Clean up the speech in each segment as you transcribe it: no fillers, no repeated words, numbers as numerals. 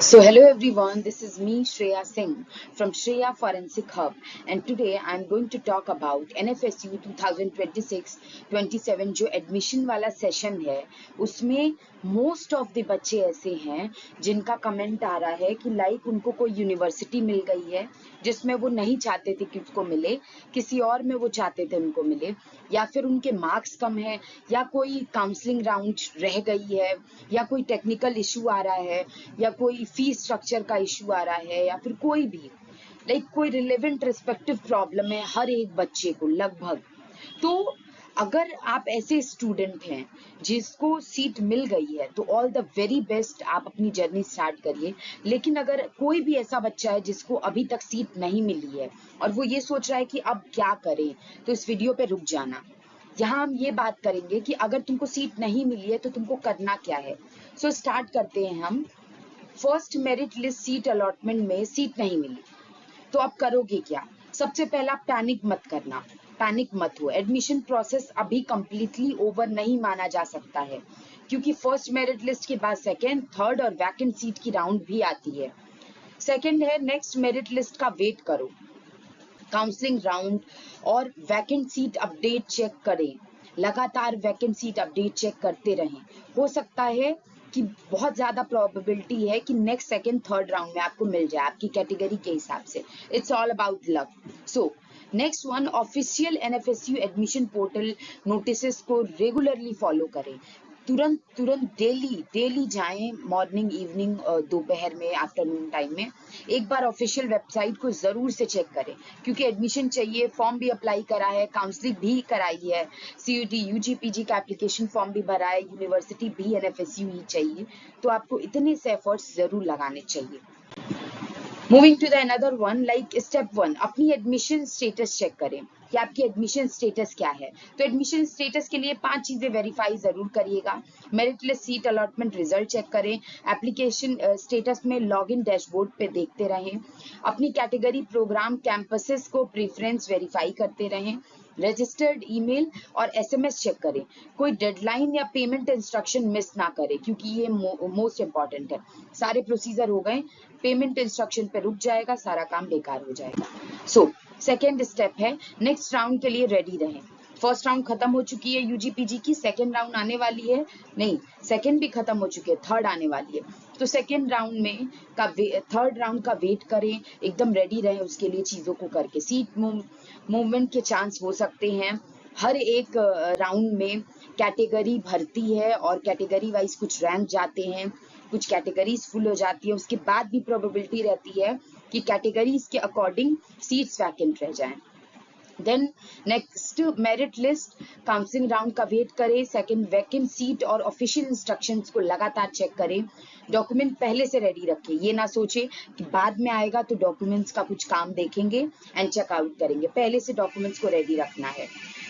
So hello everyone, this is me Shreya Singh from Shreya Forensic Hub, and today I'm going to talk about NFSU 2026-27 जो admission वाला session है उसमें most of the बच्चे ऐसे हैं जिनका comment आ रहा है कि लाइक उनको कोई यूनिवर्सिटी मिल गई है जिसमें वो नहीं चाहते थे कि उसको मिले, किसी और में वो चाहते थे उनको मिले, या फिर उनके मार्क्स कम है, या कोई काउंसलिंग राउंड रह गई है, या कोई टेक्निकल इशू आ रहा है, या कोई फीस स्ट्रक्चर का इशू आ रहा है, या फिर कोई भी कोई रिलेवेंट रिस्पेक्टिव प्रॉब्लम है हर एक बच्चे को लगभग। तो अगर आप ऐसे स्टूडेंट हैं जिसको सीट मिल गई है तो ऑल द वेरी बेस्ट, आप अपनी जर्नी स्टार्ट करिए। लेकिन अगर कोई भी ऐसा बच्चा है जिसको अभी तक सीट नहीं मिली है और वो ये सोच रहा है कि अब क्या करें, तो इस वीडियो पे रुक जाना। यहाँ हम ये बात करेंगे कि अगर तुमको सीट नहीं मिली है तो तुमको करना क्या है। सो स्टार्ट करते हैं हम। First merit list seat allotment में सीट नहीं मिली तो आप करोगे क्या। सबसे पहला, पैनिक मत करना, पैनिक मत हो। एडमिशन प्रोसेस अभी कंप्लीटली ओवर नहीं माना जा सकता है, क्योंकि फर्स्ट मेरिट लिस्ट के बाद सेकेंड, थर्ड और वैकेंट सीट की राउंड भी आती है। सेकेंड है, नेक्स्ट मेरिट लिस्ट का वेट करो, काउंसलिंग राउंड और वैकेंट सीट अपडेट चेक करें, लगातार वैकेंट सीट अपडेट चेक करते रहें। हो सकता है कि बहुत ज्यादा प्रोबेबिलिटी है कि नेक्स्ट सेकंड थर्ड राउंड में आपको मिल जाए आपकी कैटेगरी के हिसाब से। It's all about luck. So next one, official NFSU admission portal notices को रेगुलरली फॉलो करें। तुरंत तुरंत डेली डेली जाएं, मॉर्निंग, इवनिंग, दोपहर में, आफ्टरनून टाइम में एक बार ऑफिशियल वेबसाइट को जरूर से चेक करें, क्योंकि एडमिशन चाहिए, फॉर्म भी अप्लाई करा है, काउंसलिंग भी कराई है, सीयूटी यूजी पीजी का एप्लीकेशन फॉर्म भी भरा है, यूनिवर्सिटी भी एनएफएसयू ही चाहिए, तो आपको इतने से एफर्ट्स जरूर लगाने चाहिए। Moving to the another one, like step one, अपनी एडमिशन स्टेटस चेक करें कि आपकी एडमिशन स्टेटस क्या है। तो एडमिशन स्टेटस के लिए 5 चीजें वेरीफाई जरूर करिएगा। Merit list, seat allotment result check करें, एप्लीकेशन स्टेटस में लॉगिन डैशबोर्ड पे देखते रहें, अपनी कैटेगरी, प्रोग्राम, कैंपसेस को प्रेफरेंस वेरीफाई करते रहें, रजिस्टर्ड ईमेल और एसएमएस चेक करें, कोई डेडलाइन या पेमेंट इंस्ट्रक्शन मिस ना करें, क्योंकि ये मोस्ट इंपॉर्टेंट है। सारे प्रोसीजर हो गए, पेमेंट इंस्ट्रक्शन पे रुक जाएगा, सारा काम बेकार हो जाएगा। सो सेकेंड स्टेप है, नेक्स्ट राउंड के लिए रेडी रहें। फर्स्ट राउंड खत्म हो चुकी है यूजी पीजी की, सेकेंड राउंड आने वाली है, नहीं सेकेंड भी खत्म हो चुकी है, थर्ड आने वाली है। तो सेकेंड राउंड में थर्ड राउंड का वेट करें, एकदम रेडी रहें उसके लिए चीजों को करके। सीट मूवमेंट के चांस हो सकते हैं, हर एक राउंड में कैटेगरी भरती है और कैटेगरी वाइज कुछ रैंक जाते हैं, कुछ कैटेगरीज फुल हो जाती है, उसके बाद भी प्रोबेबिलिटी रहती है कि कैटेगरीज के अकॉर्डिंग सीट्स वैकेंट रह जाएं। Then next, merit list, counselling round का वेट करें, सेकंड वैकेंट सीट और ऑफिशियल इंस्ट्रक्शंस को लगातार चेक करें। डॉक्यूमेंट पहले से रेडी रखें, ये ना सोचे कि बाद में आएगा तो डॉक्यूमेंट्स का कुछ काम देखेंगे एंड चेकआउट करेंगे, पहले से डॉक्यूमेंट्स को रेडी रखना है।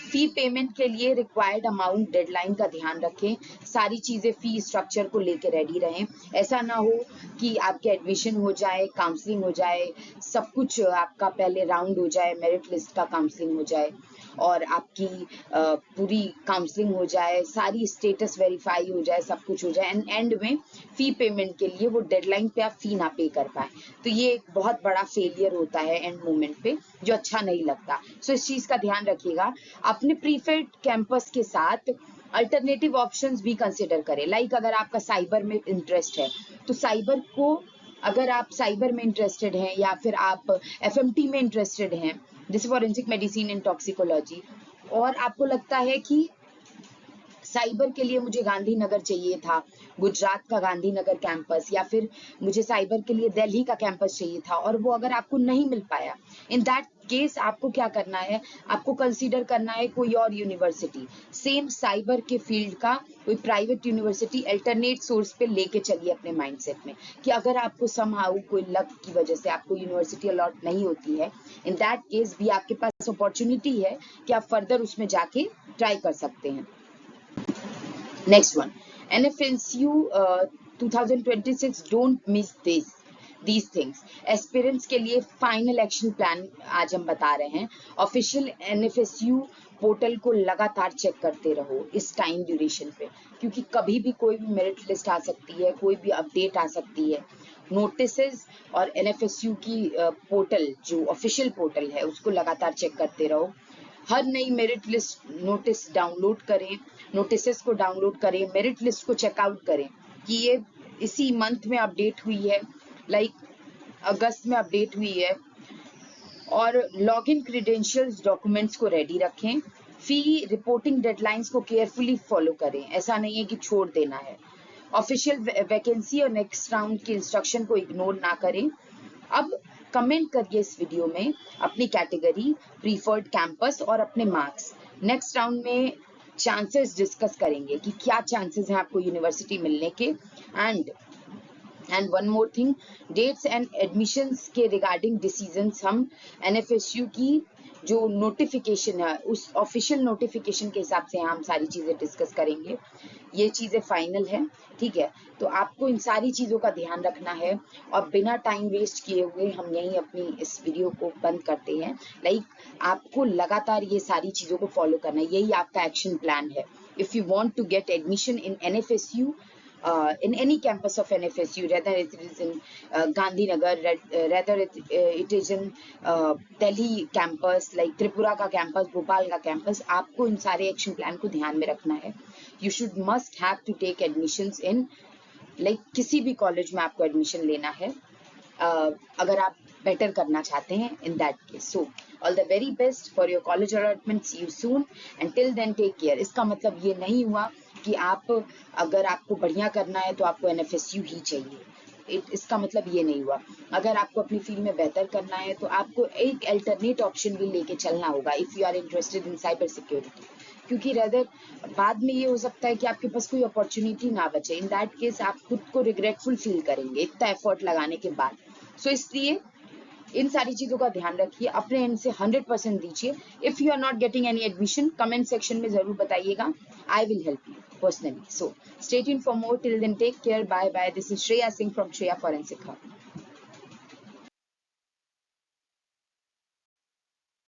फी पेमेंट के लिए रिक्वायर्ड अमाउंट, डेडलाइन का ध्यान रखें, सारी चीजें फी स्ट्रक्चर को लेके रेडी रहें। ऐसा ना हो कि आपके एडमिशन हो जाए, काउंसलिंग हो जाए, सब कुछ आपका पहले राउंड हो जाए, मेरिट लिस्ट का काउंसलिंग हो जाए और आपकी पूरी काउंसलिंग हो जाए, सारी स्टेटस वेरीफाई हो जाए, सब कुछ हो जाए एंड एंड में फी पेमेंट के लिए वो डेडलाइन पे आप फी ना पे कर पाए, तो ये एक बहुत बड़ा फेलियर होता है एंड मोमेंट पे, जो अच्छा नहीं लगता। सो इस चीज का ध्यान रखिएगा। अपने प्रीफर्ड कैंपस के साथ अल्टरनेटिव ऑप्शंस भी कंसिडर करें। लाइक अगर आपका साइबर में इंटरेस्ट है तो साइबर को, अगर आप साइबर में इंटरेस्टेड हैं या फिर आप एफएमटी में इंटरेस्टेड हैं, जैसे फॉरेंसिक मेडिसिन एंड टॉक्सिकोलॉजी, और आपको लगता है कि साइबर के लिए मुझे गांधीनगर चाहिए था, गुजरात का गांधीनगर कैंपस, या फिर मुझे साइबर के लिए दिल्ली का कैंपस चाहिए था, और वो अगर आपको नहीं मिल पाया, इन दैट केस आपको क्या करना है, आपको कंसीडर करना है कोई और यूनिवर्सिटी, सेम साइबर के फील्ड का कोई प्राइवेट यूनिवर्सिटी अल्टरनेट सोर्स पे लेके चलिए अपने माइंडसेट में, कि अगर आपको समहाउ कोई लक की वजह से आपको यूनिवर्सिटी अलॉट नहीं होती है, इन दैट केस भी आपके पास अपॉर्चुनिटी है कि आप फर्दर उसमें जाके ट्राई कर सकते हैं। Next one, NFSU 2026, don't miss these things. Aspirants के लिए फाइनल एक्शन प्लान आज हम बता रहे हैं। ऑफिशियल NFSU पोर्टल को लगातार चेक करते रहो इस टाइम ड्यूरेशन पे, क्योंकि कभी भी कोई भी मेरिट लिस्ट आ सकती है, कोई भी अपडेट आ सकती है, नोटिसेस और NFSU की पोर्टल जो ऑफिशियल पोर्टल है उसको लगातार चेक करते रहो। हर नई मेरिट लिस्ट नोटिस डाउनलोड करें, नोटिसेस को डाउनलोड करें, मेरिट लिस्ट को चेकआउट करें कि ये इसी मंथ में अपडेट हुई है, लाइक अगस्त में अपडेट हुई है। और लॉगिन क्रीडेंशियल्स डॉक्यूमेंट्स को रेडी रखें। फी रिपोर्टिंग डेडलाइंस को केयरफुली फॉलो करें, ऐसा नहीं है कि छोड़ देना है। ऑफिशियल वैकेंसी और नेक्स्ट राउंड की इंस्ट्रक्शन को इग्नोर ना करें। अब कमेंट करिए इस वीडियो में अपनी कैटेगरी, प्रीफर्ड कैंपस और अपने मार्क्स। नेक्स्ट राउंड में चांसेस डिस्कस करेंगे कि क्या चांसेस हैं आपको यूनिवर्सिटी मिलने के। And one more thing, dates and admissions के रिगार्डिंग डिसीजंस हम NFSU की जो नोटिफिकेशन है उस ऑफिशियल नोटिफिकेशन के हिसाब से हम सारी चीजें डिस्कस करेंगे। ये चीजें फाइनल है, ठीक है। तो आपको इन सारी चीजों का ध्यान रखना है और बिना टाइम वेस्ट किए हुए हम यहीं अपनी इस वीडियो को बंद करते हैं। लाइक आपको लगातार ये सारी चीजों को फॉलो करना है, यही आपका एक्शन प्लान है। If you want to get admission in NFSU, in any campus of NFSU, whether it is in Gandhinagar, rather it is in Delhi campus, like Tripura का campus, भोपाल का campus, आपको इन सारे action plan को ध्यान में रखना है। You should must have to take admissions in, like किसी भी कॉलेज में आपको एडमिशन लेना है अगर आप बेटर करना चाहते हैं in that case. So all the very best for your college allotment, see you soon and till then take care. इसका मतलब ये नहीं हुआ कि आप अगर आपको बढ़िया करना है तो आपको NFSU ही चाहिए, इसका मतलब ये नहीं हुआ। अगर आपको अपनी फील्ड में बेहतर करना है तो आपको एक अल्टरनेट ऑप्शन भी लेके चलना होगा if you are interested in cyber security, क्योंकि रदर बाद में ये हो सकता है कि आपके पास कोई अपॉर्चुनिटी ना बचे। इन दैट केस आप खुद को रिग्रेटफुल फील करेंगे इतना एफर्ट लगाने के बाद। सो इसलिए इन सारी चीजों का ध्यान रखिए, अपने एंड से 100% दीजिए। If you are not getting any admission, comment section में जरूर बताइएगा, I will help you personally. So stay tuned for more, till then take care, bye bye. This is Shreya Singh from Shreya forensic hub.